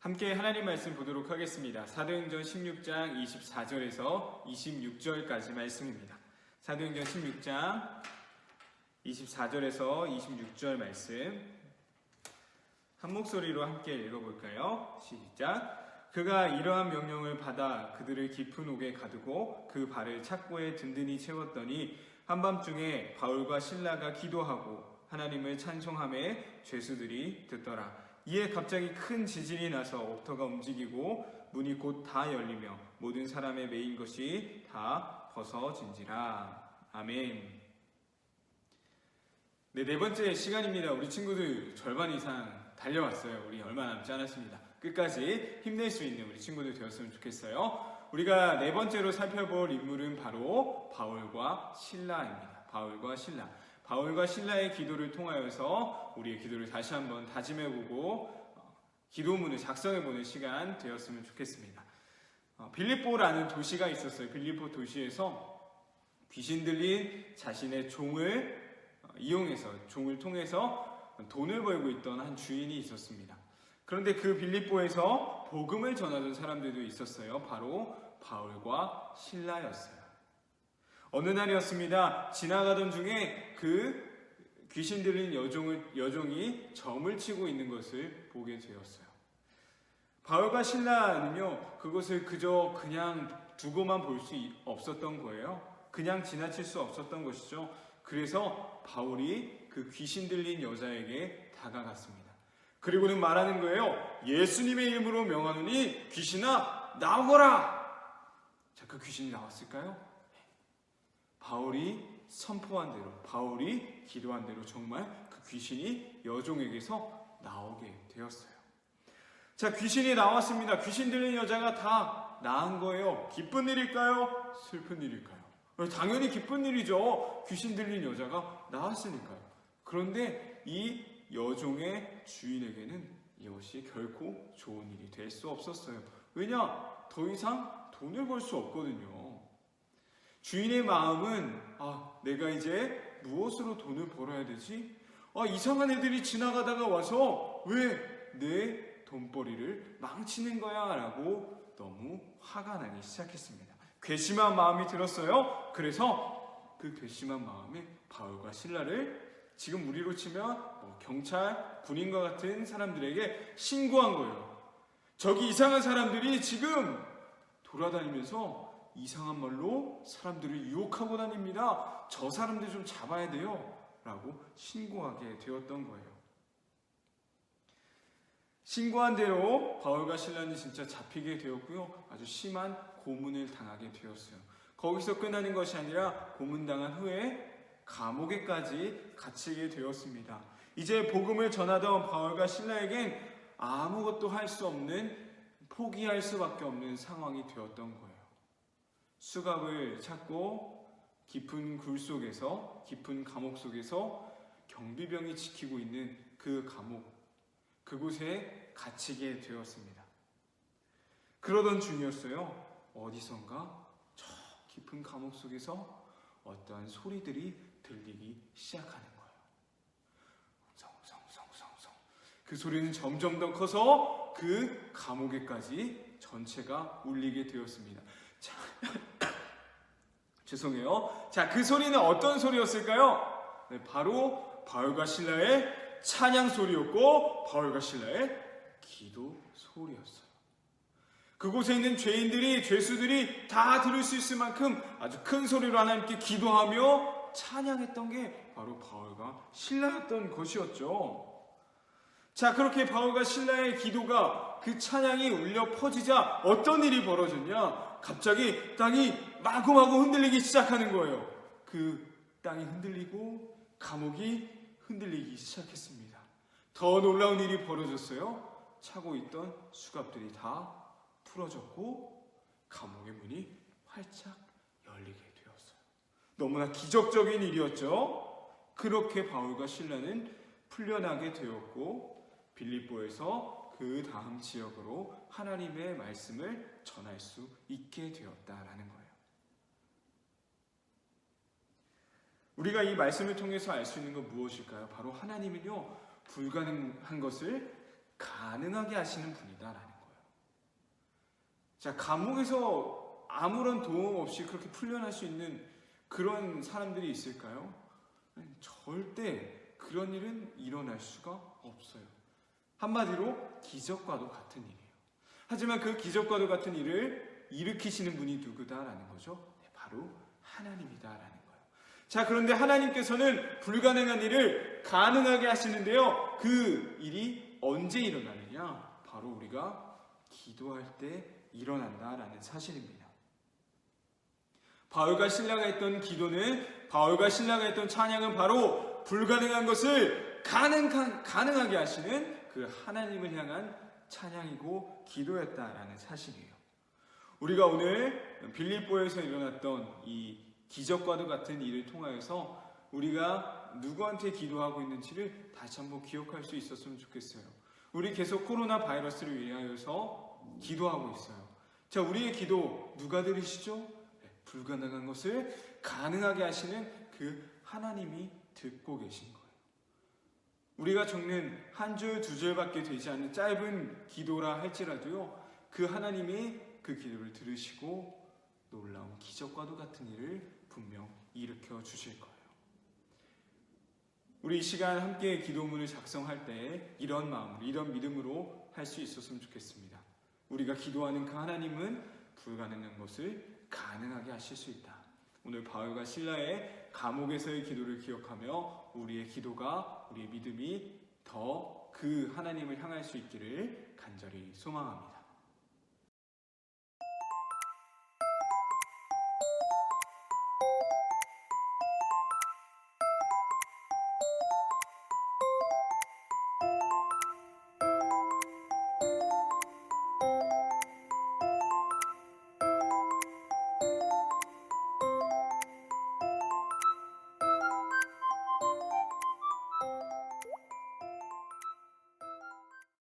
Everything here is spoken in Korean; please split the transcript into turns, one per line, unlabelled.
함께 하나님 말씀 보도록 하겠습니다. 사도행전 16장 24절에서 26절까지 말씀입니다. 사도행전 16장 24절에서 26절 말씀 한 목소리로 함께 읽어볼까요? 시작! 그가 이러한 명령을 받아 그들을 깊은 옥에 가두고 그 발을 착고에 든든히 채웠더니 한밤중에 바울과 실라가 기도하고 하나님을 찬송하며 죄수들이 듣더라. 이에 갑자기 큰 지진이 나서 옥터가 움직이고 문이 곧 다 열리며 모든 사람의 매인 것이 다 벗어진지라. 아멘. 네 번째 시간입니다. 우리 친구들 절반 이상 달려왔어요. 우리 얼마 남지 않았습니다. 끝까지 힘낼 수 있는 우리 친구들 되었으면 좋겠어요. 우리가 네 번째로 살펴볼 인물은 바로 바울과 실라입니다. 바울과 실라의 기도를 통하여서 우리의 기도를 다시 한번 다짐해보고 기도문을 작성해보는 시간 되었으면 좋겠습니다. 빌립보라는 도시가 있었어요. 빌립보 도시에서 귀신 들린 자신의 종을 이용해서 종을 통해서 돈을 벌고 있던 한 주인이 있었습니다. 그런데 그 빌립보에서 복음을 전하던 사람들도 있었어요. 바로 바울과 실라였어요. 어느 날이었습니다. 지나가던 중에 그 귀신 들린 여종이 점을 치고 있는 것을 보게 되었어요. 바울과 실라는요, 그것을 그냥 두고만 볼 수 없었던 거예요. 그냥 지나칠 수 없었던 것이죠. 그래서 바울이 그 귀신 들린 여자에게 다가갔습니다. 그리고는 말하는 거예요. 예수님의 이름으로 명하노니 귀신아 나오거라. 자, 그 귀신이 나왔을까요? 바울이 선포한 대로, 바울이 기도한 대로 정말 그 귀신이 여종에게서 나오게 되었어요. 자, 귀신이 나왔습니다. 귀신 들린 여자가 다 나은 거예요. 기쁜 일일까요? 슬픈 일일까요? 당연히 기쁜 일이죠. 귀신 들린 여자가 나았으니까요. 그런데 이 여종의 주인에게는 이것이 결코 좋은 일이 될 수 없었어요. 왜냐? 더 이상 돈을 벌 수 없거든요. 주인의 마음은 내가 이제 무엇으로 돈을 벌어야 되지? 이상한 애들이 지나가다가 와서 왜 내 돈벌이를 망치는 거야? 라고 너무 화가 나기 시작했습니다. 괘씸한 마음이 들었어요. 그래서 그 괘씸한 마음에 바울과 실라를 지금 우리로 치면 경찰, 군인과 같은 사람들에게 신고한 거예요. 저기 이상한 사람들이 지금 돌아다니면서 이상한 말로 사람들을 유혹하고 다닙니다. 저 사람들 좀 잡아야 돼요. 라고 신고하게 되었던 거예요. 신고한 대로 바울과 실라는 진짜 잡히게 되었고요. 아주 심한 고문을 당하게 되었어요. 거기서 끝나는 것이 아니라 고문당한 후에 감옥에까지 갇히게 되었습니다. 이제 복음을 전하던 바울과 실라에겐 아무것도 할 수 없는, 포기할 수밖에 없는 상황이 되었던 거예요. 수갑을 찾고 깊은 굴 속에서, 깊은 감옥 속에서 경비병이 지키고 있는 그 감옥, 그곳에 갇히게 되었습니다. 그러던 중이었어요. 어디선가 저 깊은 감옥 속에서 어떠한 소리들이 들리기 시작하는 거예요. 성성성성성. 그 소리는 점점 더 커서 그 감옥에까지 전체가 울리게 되었습니다. 자, 죄송해요. 자, 그 소리는 어떤 소리였을까요? 네, 바로 바울과 실라의 찬양 소리였고 바울과 실라의 기도 소리였어요. 그곳에 있는 죄수들이 다 들을 수 있을 만큼 아주 큰 소리로 하나님께 기도하며 찬양했던 게 바로 바울과 실라였던 것이었죠. 자, 그렇게 바울과 실라의 기도가, 그 찬양이 울려 퍼지자 어떤 일이 벌어졌냐? 갑자기 땅이 마구마구 흔들리기 시작하는 거예요. 그 땅이 흔들리고 감옥이 흔들리기 시작했습니다. 더 놀라운 일이 벌어졌어요. 차고 있던 수갑들이 다 풀어졌고 감옥의 문이 활짝 열리게 되었어요. 너무나 기적적인 일이었죠. 그렇게 바울과 실라는 풀려나게 되었고 빌립보에서 그 다음 지역으로 하나님의 말씀을 전할 수 있게 되었다라는 거예요. 우리가 이 말씀을 통해서 알 수 있는 건 무엇일까요? 바로 하나님은요, 불가능한 것을 가능하게 하시는 분이다라는 거예요. 자, 감옥에서 아무런 도움 없이 그렇게 풀려날 수 있는 그런 사람들이 있을까요? 절대 그런 일은 일어날 수가 없어요. 한마디로 기적과도 같은 일이에요. 하지만 그 기적과도 같은 일을 일으키시는 분이 누구다라는 거죠? 네, 바로 하나님이다라는 거예요. 자, 그런데 하나님께서는 불가능한 일을 가능하게 하시는데요. 그 일이 언제 일어나느냐? 바로 우리가 기도할 때 일어난다라는 사실입니다. 바울과 신라가 했던 기도는, 바울과 신라가 했던 찬양은 바로 불가능한 것을 가능하게 하시는 그 하나님을 향한 찬양이고 기도였다라는 사실이에요. 우리가 오늘 빌립보에서 일어났던 이 기적과도 같은 일을 통하여서 우리가 누구한테 기도하고 있는지를 다시 한번 기억할 수 있었으면 좋겠어요. 우리 계속 코로나 바이러스를 위하여서 기도하고 있어요. 자, 우리의 기도 누가 들으시죠? 네, 불가능한 것을 가능하게 하시는 그 하나님이 듣고 계신 거예요. 우리가 적는 한 줄, 두 줄밖에 되지 않는 짧은 기도라 할지라도요, 그 하나님이 그 기도를 들으시고 놀라운 기적과도 같은 일을 분명 일으켜 주실 거예요. 우리 이 시간 함께 기도문을 작성할 때 이런 마음으로, 이런 믿음으로 할 수 있었으면 좋겠습니다. 우리가 기도하는 그 하나님은 불가능한 것을 가능하게 하실 수 있다. 오늘 바울과 실라의 감옥에서의 기도를 기억하며 우리의 기도가, 우리의 믿음이 더 그 하나님을 향할 수 있기를 간절히 소망합니다.